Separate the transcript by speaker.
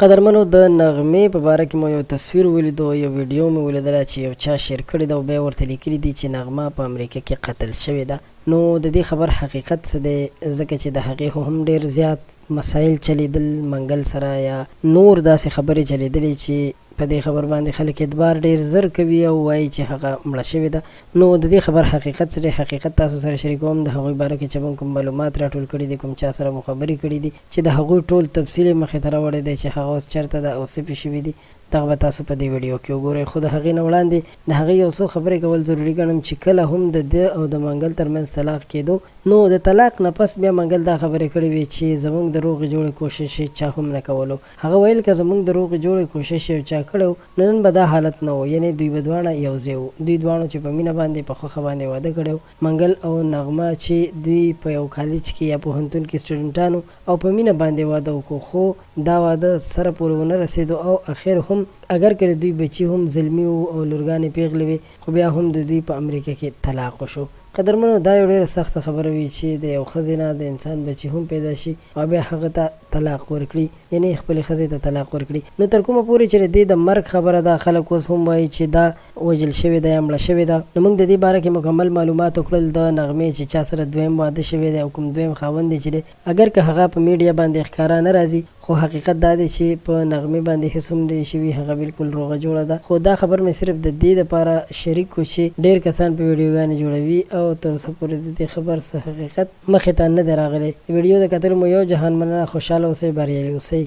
Speaker 1: قدرمنو د نغمې په باره کې مو یو تصویر ولیدو، یو ویډیو مې ولیدله چې یو چا شیر کړې ده او بیا ورته لیکلي دي چې نغمه په امریکا کې قتل شوې ده. نو د دې خبر حقیقت څه دی؟ ځکه چې د هغې هم ډېر زیات مسایل چلیدل منګل سره، یا نور داسې خبرې چلیدلې چې په دې خبر باندې خلک اعتبار ډېر زر کوي او وایي چې هغه مړه شوې ده. نو د دې خبر حقیقت څه دی؟ حقیقت تاسو سره شریکوم. د هغوی باره کې چې موږ کوم معلومات راټول کړي دي، کوم چا سره مو خبرې کړي دي، چې د هغوی ټول تفصیل مخې ته راوړی دی چې هغه اوس چېرته ده او څه پې شوي دي. دغه به تاسو په دې ویډیو کې وګورئ. خو د هغې نه وړاندې د هغې یو څو خبرې کول ضروري ګڼم چې کله هم د ده او د منګل ترمنځ طلاق کېدو، نو د طلاق نه پس بیا منګل دا خبرې کړې وې چې زموږ د روغې جوړې کوشش یې چا هم نه کولو. هغه ویل که زموږ د روغې جوړې کوشش یې چا کړی نو نن به دا حالت نه و. یعنې دوی به دواړه یو ځای وو، دوی دواړو چې په مینه باندې په خوښه باندې واده کړی و. منګل او نغمه چې دوی په یو کالج کې یا پوهنتون کې سټوډنټانو او په مینه باندې واده وکړو، خو دا واده سره پورې ونه رسېدو او اخر هم اگر که دوی بچي هم زلمي وو او لورګانې پیغلې وې، خو بیا هم د دوی په امریکا کې طلاق وشو. قدرمنو، دا یو ډېره سخته خبره وي چې د یو ښځې نه د انسان بچي هم پیدا شي او بیا هغه ته طلاق ورکړي، یعنې خپلې ښځې ته طلاق ورکړي. نو تر کومه پورې چې د دې د مرګ خبره ده، خلک اوس هم وایي چې دا وژل شوې ده یا مړه شوې ده. نو موږ د دې باره کې مکمل معلومات وکړل د نغمې چې چا سره دویم واده شوی دی او کوم دویم خاوند دی چې دی. اگر که هغه په میډیا باندې ښکاره نه راځي، خو حقیقت دا دی چې په نغمې باندې هېڅ هم دی شوي، هغه بالکل روغه جوړه ده. خو دا خبر مې صرف د دې دپاره شریک کړو چې ډېر کسان په ویډیوګانې جوړوي او تر اوسه پورې د دې خبر څه حقیقت مخې ته نه دی راغلی. ویډیو د کتلو مو یو جهان مننه. خوشحاله اوسئ، بریالي اوسئ.